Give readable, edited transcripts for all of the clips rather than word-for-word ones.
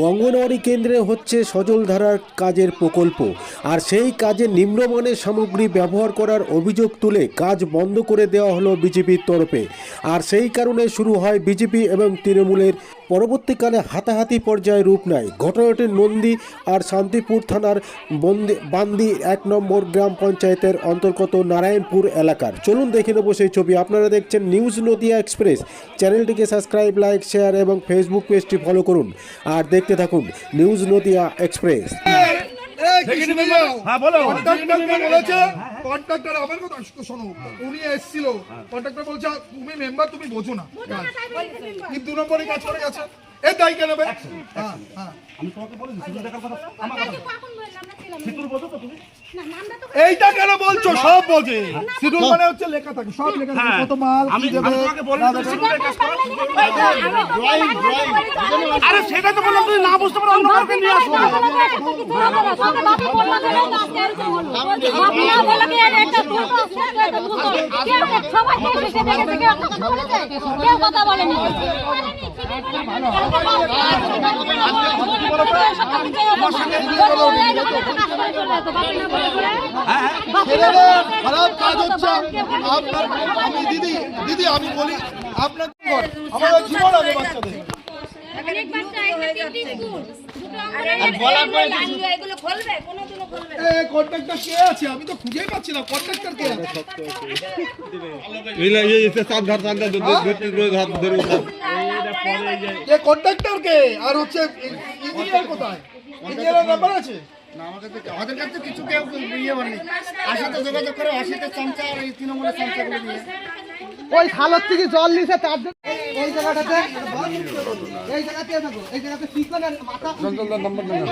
অঙ্গনওয়াড়ি কেন্দ্রে হচ্ছে সজল ধারার কাজের প্রকল্প, আর সেই কাজে নিম্নমানের সামগ্রী ব্যবহার করার অভিযোগ তুলে কাজ বন্ধ করে দেওয়া হলো বিজেপির তরফে। আর সেই কারণে শুরু হয় বিজেপি এবং তৃণমূলের, পরবর্তীকালে হাতাহাতি পর্যায়ে রূপ নেয়। ঘটনাটি নন্দী আর শান্তিপুর থানার বান্দি 1 নম্বর গ্রাম পঞ্চায়েতের অন্তর্গত নারায়ণপুর এলাকার। চলুন দেখে নেব সেই ছবি। আপনারা দেখছেন নিউজ নদিয়া এক্সপ্রেস। চ্যানেলটিকে সাবস্ক্রাইব, লাইক, শেয়ার এবং ফেসবুক পেজটি ফলো করুন আর দেখতে থাকুন নিউজ নদিয়া এক্সপ্রেস। উনি এসেছিল, কন্ট্রাক্টর বলছে তুমি মেম্বার, তুমি বোঝো না, কিন্তু 2 নম্বরে কাজ করে গেছে। এই দায়ী কেন? আমি তোমাকে বলি এইটা কেন বলছো? সব বোঝে, শিডিউল মানে হচ্ছে লেখা থাকে, সব লেখা থাকে, কত মাল কি দেবে। আরে সেটা তো বললাম, তুমি না বুঝতে পারো অন্য কাউকে নিয়ে আসো। খারাপ কাজ হচ্ছে আপনার। আমি দিদি আমি বলি আপনার আমার জীবন আগে বাচ্চাদের কন্ট্রাক্টর কে আছে? আমি তো খুঁজেই পাচ্ছি না কন্ট্রাক্টর কে আছে। কন্ট্রাক্টর কে? আর হচ্ছে ইঞ্জিনিয়ার কোথায়? ইঞ্জিনিয়ারের নাম্বার আছে? আমাদের কাছে কিছু কেউ ইয়ে বলেনি, আশাতে যোগাযোগ করে, আশিতে চামচা আর এই তৃণমূলের চামচাগুলো দিয়ে ওই খালত থেকে জল নিছে, তার জন্য এই জায়গাটাতে এই জায়গাতে থাকো, এই জায়গাতে ঠিক করে মাথা নাম্বার নেই,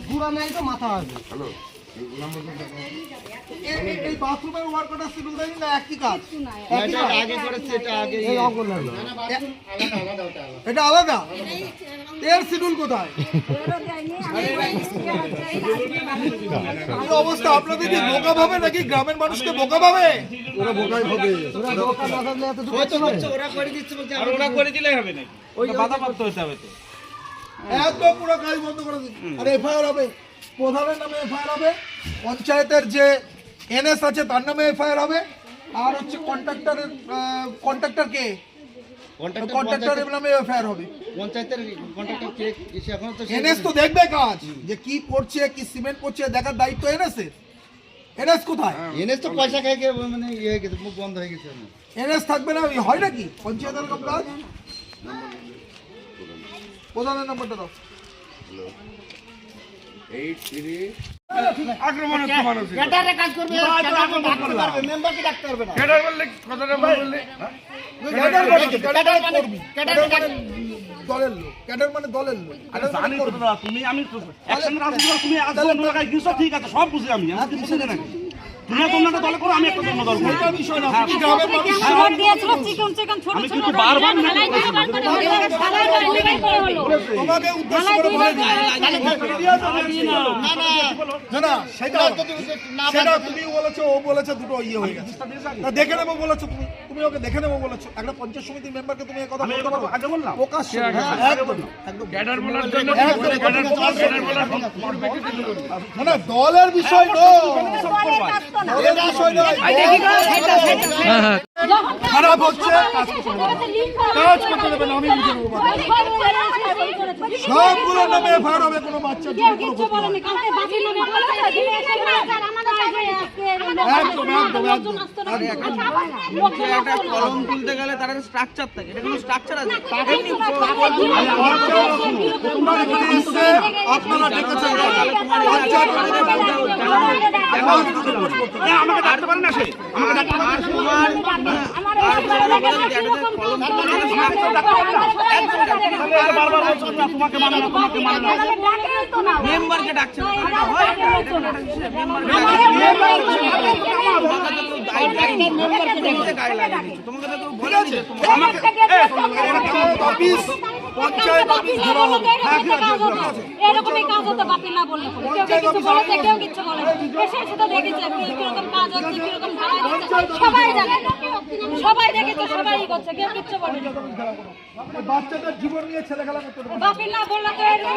পুরো নেই তো মাথা আছে। হ্যালো, এই বাথরুমের ওয়ার্কটা শিডিউল দেই না, একই কাজ। এটা আগে করেছে, এটা আগে এই অঙ্গনওয়াড়ি, এটা আলাদা। এর শিডিউল কোথায়? অবস্থা আপনাদের কি বোকা ভাবে নাকি গ্রামের মানুষকে বোকা ভাবে? ওরা বোকাই ভাবে, ওরা বোকা না থাকলে এত দূর করতে পারে। ওরা করে দিচ্ছে বলছে, আর ওরা করে দিলেই হবে নাকি? ওই বাধা করতে হবে তো, একদম পুরো কাজ বন্ধ করে দিন। আর এফআইআর হবে, প্রধানের নামে এফআইআর হবে, পঞ্চায়েতের যে এনএস আছে তার নামে এফআইআর হবে, আর হচ্ছে কন্ট্রাক্টর কে, কন্ট্রাক্টরের নামে এফআইআর হবে। পঞ্চায়েতের কন্ট্রাক্টর কে এখন তো এনএস তো দেখবে কাজ, যে কি করছে, কি সিমেন্ট করছে দেখার দায়িত্ব এনএস এর। এনএস কোথায়? এনএস তো পয়সা খেয়ে খেয়ে মানে ইয়ে হয়ে গেছে, মুখ বন্ধ হয়ে গেছে। এনএস থাকবে না, হয় নাকি পঞ্চায়েতের কাজ? প্রধানের নাম্বারটা দাও। দলের লোক, ক্যাডার মানে দলের লোক। তুমি আমি তুমি ঠিক আছে, সব বুঝি আমি বুঝে নাকি? তোমরা দলে করো, আমি একটা দল করবো। আমি কিন্তু বারবার তোমাকে উদ্দেশ্য করে সেটা তুমি বলেছো, ও বলেছে, দুটো ইয়ে হয়ে গেছে। দেখে নেবো বলেছো তুমি, তুমি ওকে দেখে নেবো বলেছো। একটা পঞ্চায়েত সমিতির মেম্বারকে তুমি কথা বলতে পারো? আগে বললাম প্রকাশ্য, একদম মানে দলের বিষয় খারাপ হচ্ছে, কাজ করতে দেবে না, আমি বুঝে নেবো। সবগুলোর নামে এফআইআর হবে, কোনো বাচ্চা একটা কলম তুলতে গেলে তার একটা স্ট্রাকচার থাকে, এটা কোনো স্ট্রাকচার আছে? আপনারা ডেকেছেন, আমাকে ডাকতে পারে না, সে আমাকে ডাকতে পারে তোমাকে মানে না, তোমাকে মানে না, মেম্বারকে ডাকছে না, তোমাকে পঞ্চায়েত অফিস ঘেরা হবে। এরকমই কাজ হতো বাতিল না বললে পরে। কেউ কিছু বলেছে, কেউ কিছু বলে এসে সেটা দেখেছে কিরকম কাজ হচ্ছে, কিরকম ঢালাই দিচ্ছে, সবাই জানে, সবাই দেখেছে, সবাই করছে, কেউ কিছু বলে না। বাচ্চাদের জীবন নিয়ে ছেলে খেলা করতে পারে। বাতিল না বললে তো এরকম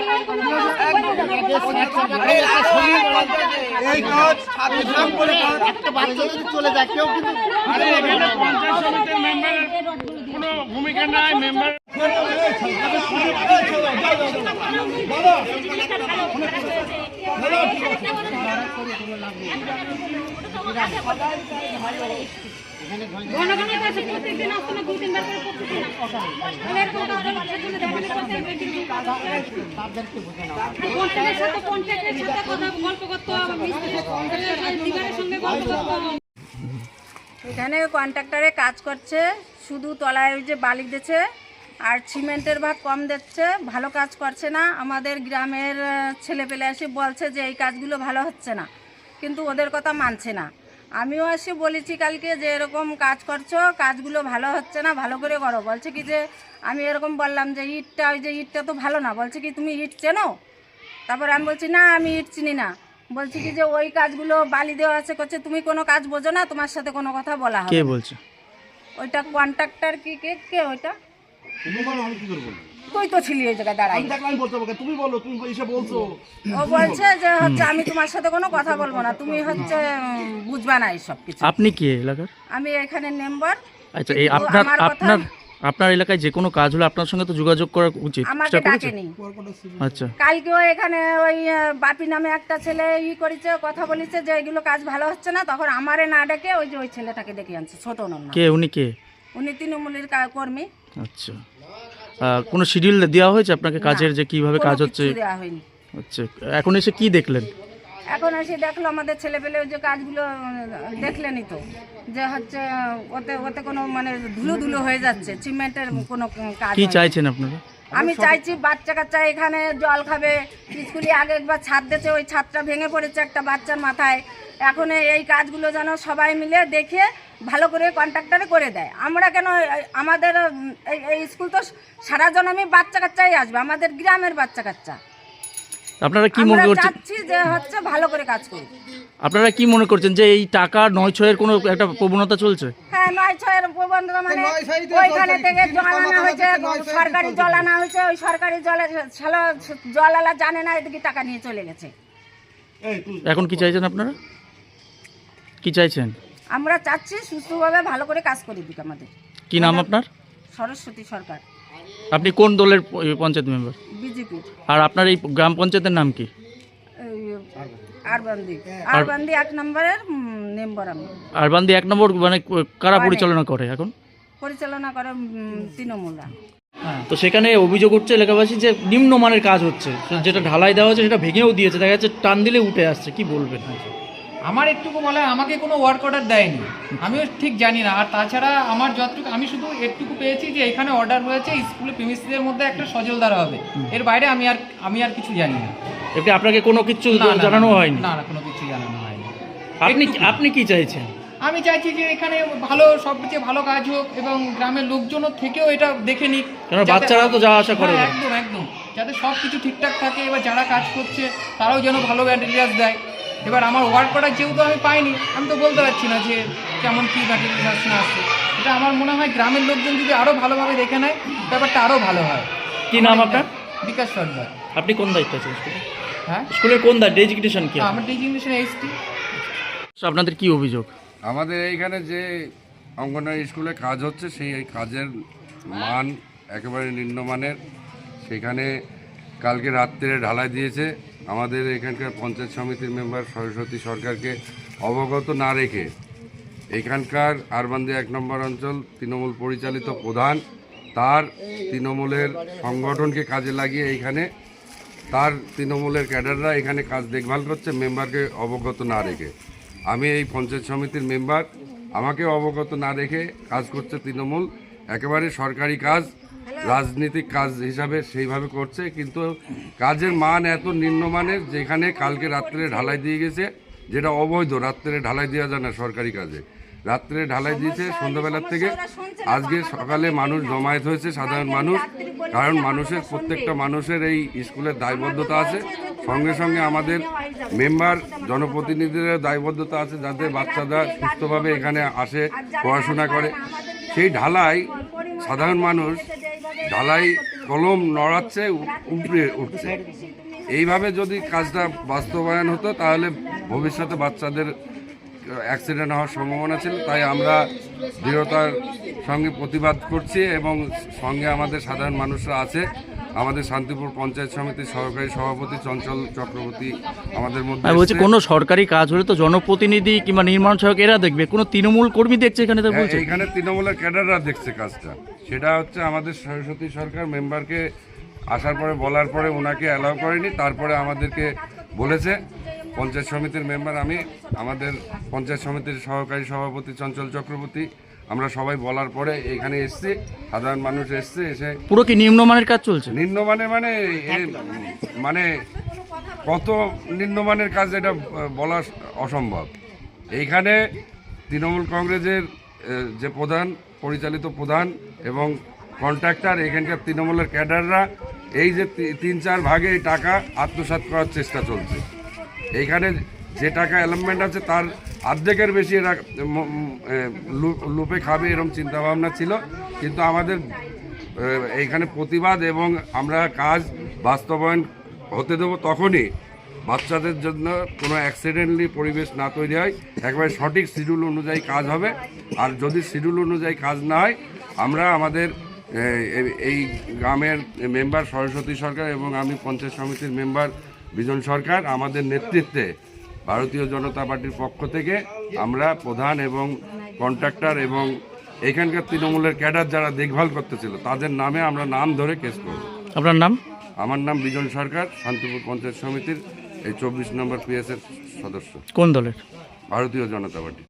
এই কাজ ইসলাম বলে কাজ একটা বাচ্চা যদি চলে যায় কেউ কিন্তু কোনো ভূমিকা নাই মেম্বার জনগণের কাছে প্রত্যেকদিন আসতো না, 2-3 বার করে প্রত্যেকদিন আসতো। এরকম কাজ মানুষের জন্য দেখাতে করতে কন্ট্রাক্টের সাথে কথা গল্প করতো, দিবারের সঙ্গে গল্প করতো। এখানে কন্ট্রাক্টরে কাজ করছে, শুধু তলায় ওই যে বালি দিচ্ছে আর সিমেন্টের ভাগ কম দিচ্ছে, ভালো কাজ করছে না। আমাদের গ্রামের ছেলেপেলে এসে বলছে যে এই কাজগুলো ভালো হচ্ছে না, কিন্তু ওদের কথা মানছে না। আমিও এসে বলেছি কালকে যে এরকম কাজ করছো, কাজগুলো ভালো হচ্ছে না, ভালো করে করো। বলছে কি যে আমি এরকম বললাম যে ইটটা, ওই যে ইটটা তো ভালো না। বলছে কি তুমি ইট চেনো? তারপর আমি বলছি না আমি ইট চিনি না। বলছি কি যে ওই কাজগুলো বালি দেওয়া আছে, করছে তুমি কোনো কাজ বোঝো না, তোমার সাথে কোনো কথা বলা হবে। কে বলছে? ওইটা কন্ট্রাক্টর কি কে ওইটা? তুমি বলো আমি কি করবো? তুই তো ছিলি ওই জায়গায় দাঁড়াই। আমি দেখলাম আমি বলতে হবে, তুমি বলো, তুমি এসে বলছো। ও বলছে যে হচ্ছে আমি তোমার সাথে কোনো কথা বলবো না, তুমি হচ্ছে বুঝবা না এইসব কিছু। আপনি কি এলাকার? আমি এখানে মেম্বার। আচ্ছা, এই আপনার এলাকায় যে কোনো কাজ হলে আপনার সঙ্গে তো যোগাযোগ করা উচিত। আমাকে ডাকেনি। আচ্ছা, কালকেও এখানে ওই বাপি নামে একটা ছেলে করেছে, কথা বলেছে যে এগুলো কাজ ভালো হচ্ছে না, তখন আমারে না ডেকে ওই যে ওই ছেলেটাকে ডেকে আনছে, ছোট নন। কে উনি? কে উনি তৃণমূলের কর্মী। আচ্ছা, কোনো শিডিউল দেওয়া হয়েছে আপনাকে কাজের, যে কিভাবে কাজ হচ্ছে? দেওয়া হয়নি। আচ্ছা, এখন এসে কি দেখলেন? এখন এসে দেখলো আমাদের ছেলেপেলে ওই যে কাজগুলো দেখলেনই তো, যে হচ্ছে ওতে কোনো মানে ধুলো হয়ে যাচ্ছে, সিমেন্টের কোনো কাজ। কি হয়নি। চাইছেন আপনারা? আমি চাইছি বাচ্চা কাচ্চা এখানে জল খাবে, স্কুলে আগে একবার ছাদ দিয়েছে, ওই ছাদটা ভেঙে পড়েছে একটা বাচ্চার মাথায়। এখন এই কাজগুলো যেন সবাই মিলে দেখে ভালো করে কন্ট্রাক্টরে করে দেয়। আমরা কেন, আমাদের এই স্কুল তো সারা জনমই বাচ্চা কাচ্চাই আসবে, আমাদের গ্রামের বাচ্চা কাচ্চা। আপনারা কি মনে করছেন? চাচ্ছি যে হচ্ছে ভালো করে কাজ করি। আপনারা কি মনে করছেন যে এই টাকা 9-6-এর কোনো একটা প্রবণতা চলছে? হ্যাঁ, 9-6-এর প্রবন্ধটা মানে ওইখানে থেকে জল আনা হয়েছে, সরকারি জল আনা হয়েছে, ওই সরকারি জলালা জানে না, এদিকে টাকা নিয়ে চলে গেছে। এখন কি চাইছেন আপনারা? কি চাইছেন? আমরা চাচ্ছি সুস্থভাবে ভালো করে কাজ করে দিক আমাদের। কি নাম আপনার? সরস্বতী সরকার, আপনি কোন দলের পঞ্চায়েত মেম্বার? বিজেপি। আর আপনার এই গ্রাম পঞ্চায়েতের নাম কি? আরবান্দি 1 নম্বরের মেম্বার আমি। আরবান্দি 1 নম্বর মানে কারা পরিচালনা করে এখন? পরিচালনা করে তৃণমূলরা। তো সেখানে অভিযোগ উঠছে এলাকাবাসী যে নিম্নমানের কাজ হচ্ছে, যেটা ঢালাই দেওয়া হচ্ছে সেটা ভেঙেও দিয়েছে, দেখা যাচ্ছে টান দিলে উঠে আসছে। কি বলবেন? আমার একটুকু বলা হয়, আমাকে কোনো ওয়ার্ক অর্ডার দেয়নি, আমিও ঠিক জানি না। আর তাছাড়া আমার যতটুকু আমি শুধু একটুকু পেয়েছি যে এখানে অর্ডার হয়েছে স্কুলে প্রিমিসের মধ্যে একটা সজল দ্বারা হবে, এর বাইরে আমি আর কিছু জানি না। এতে আপনাকে কোনো কিছু জানানো হয়নি? না, কোনো কিছু জানানো হয়নি। আপনি কি চাইছেন? আমি চাইছি যে এখানে ভালো, সবচেয়ে ভালো কাজ হোক এবং গ্রামের লোকজনও থেকেও এটা দেখে নিক, কারণ বাচ্চারা তো যাওয়া আসা করে। একদম যাতে সব কিছু ঠিকঠাক থাকে, এবার যারা কাজ করছে তারাও যেন ভালো ম্যাটেরিয়ালস দেয়। এবার আমার ওয়ার্ক অর্ডার যেহেতু আমি পাইনি, আমি তো বলতে পারছি না যে কেমন কী ম্যাটেরিয়ালস আসছে। এটা আমার মনে হয় গ্রামের লোকজন যদি আরও ভালোভাবে দেখে নেয়, ব্যাপারটা আরও ভালো হয়। কি নাম আপনার? বিকাশ সরকার। আপনি কোন দায়িত্বে আছেন স্কুলে? হ্যাঁ, স্কুলের কোন ডেজিগনেশন কি? আমার ডেজিগনেশন এসটি। আপনাদের কি অভিযোগ? আমাদের এইখানে যে অঙ্গনওয়াড়ি স্কুলে কাজ হচ্ছে, সেই কাজের মান একেবারে নিম্নমানের। সেখানে কালকে রাত্রে ঢালাই দিয়েছে। আমাদের এখানকার পঞ্চায়েত সমিতির মেম্বার সরস্বতী সরকারকে অবগত না রেখে এখানকার আরবান্দি 1 নম্বর অঞ্চল তৃণমূল পরিচালিত প্রধান তার তৃণমূলের সংগঠনকে কাজে লাগিয়ে এইখানে তার তৃণমূলের ক্যাডাররা এখানে কাজ দেখভাল করছে, মেম্বারকে অবগত না রেখে। আমি এই পঞ্চায়েত সমিতির মেম্বার, আমাকে অবগত না রেখে কাজ করছে তৃণমূল। একেবারে সরকারি কাজ, রাজনৈতিক কাজ হিসাবে সেইভাবে করছে, কিন্তু কাজের মান এত নিম্নমানের, যেখানে কালকে রাত্রে ঢালাই দিয়ে গেছে, যেটা অবৈধ। রাত্রে ঢালাই দেওয়া যায় না সরকারি কাজে। রাত্রে ঢালাই দিয়েছে সন্ধ্যাবেলার থেকে। আজকে সকালে মানুষ জমায়েত হয়েছে, সাধারণ মানুষ কারণ মানুষের প্রত্যেকটা মানুষের এই স্কুলের দায়বদ্ধতা আছে, সঙ্গে সঙ্গে আমাদের মেম্বার জনপ্রতিনিধিদের দায়বদ্ধতা আছে, যাতে বাচ্চারা সুস্থভাবে এখানে আসে, পড়াশোনা করে। সেই ঢালাই সাধারণ মানুষ ঢালাই কলম নড়াচ্ছে, উপরে উঠছে। এইভাবে যদি কাজটা বাস্তবায়ন হতো তাহলে ভবিষ্যতে বাচ্চাদের অ্যাক্সিডেন্ট হওয়ার সম্ভাবনা ছিল। তাই আমরা দৃঢ়তার সঙ্গে প্রতিবাদ করছি এবং সঙ্গে আমাদের সাধারণ মানুষরা আছে। আমাদের শান্তিপুর পঞ্চায়েত সমিতির সহকারী সভাপতি চঞ্চল চক্রবর্তী আমাদের মধ্যে আমি বলছি কোনো সরকারি কাজ হলে তো জনপ্রতিনিধি কিংবা নির্মাণ সহায়ক এরা দেখবে, কোনো তৃণমূল কর্মী দেখছে এখানে? তো বলছে এখানে তৃণমূলের ক্যাডাররা দেখছে কাজটা। সেটা হচ্ছে আমাদের সরস্বতী সরকার মেম্বারকে আসার পরে বলার পরে ওনাকে অ্যালাউ করেনি, তারপরে আমাদেরকে বলেছে। পঞ্চায়েত সমিতির মেম্বার আমি, আমাদের পঞ্চায়েত সমিতির সহকারী সভাপতি চঞ্চল চক্রবর্তী, আমরা সবাই বলার পরে এখানে এসছি, সাধারণ মানুষ এসছে। এসে পুরো কি নিম্নমানের কাজ চলছে? নিম্নমানের মানে কত নিম্নমানের কাজ এটা বলা অসম্ভব। এইখানে তৃণমূল কংগ্রেসের যে প্রধান, পরিচালিত প্রধান এবং কন্ট্রাক্টর, এখানকার তৃণমূলের ক্যাডাররা এই যে 3-4 ভাগে এই টাকা আত্মসাৎ করার চেষ্টা চলছে। এইখানে যে টাকা অ্যালাটমেন্ট আছে তার অর্ধেকের বেশি এরা লুপে খাবে এরকম চিন্তাভাবনা ছিল। কিন্তু আমাদের এইখানে প্রতিবাদ এবং আমরা কাজ বাস্তবায়ন হতে দেবো তখনই বাচ্চাদের জন্য কোনো অ্যাক্সিডেন্টলি পরিবেশ না তৈরি হয়, একবারে সঠিক শিডিউল অনুযায়ী কাজ হবে। আর যদি শিডিউল অনুযায়ী কাজ না হয়, আমরা আমাদের এই গ্রামের মেম্বার সরস্বতী সরকার এবং আমি পঞ্চায়েত সমিতির মেম্বার বিজন সরকার, আমাদের নেতৃত্বে ভারতীয় জনতা পার্টির পক্ষ থেকে আমরা প্রধান এবং কন্ট্রাক্টর এবং এখানকার তৃণমূলের ক্যাডার যারা দেখভাল করতেছিল তাদের নামে আমরা নাম ধরে কেস করব। আপনার নাম? আমার নাম বিজন সরকার, শান্তিপুর পঞ্চায়েত সমিতির এই 24 নম্বর পিএসের সদস্য। কোন দলের? ভারতীয় জনতা পার্টি।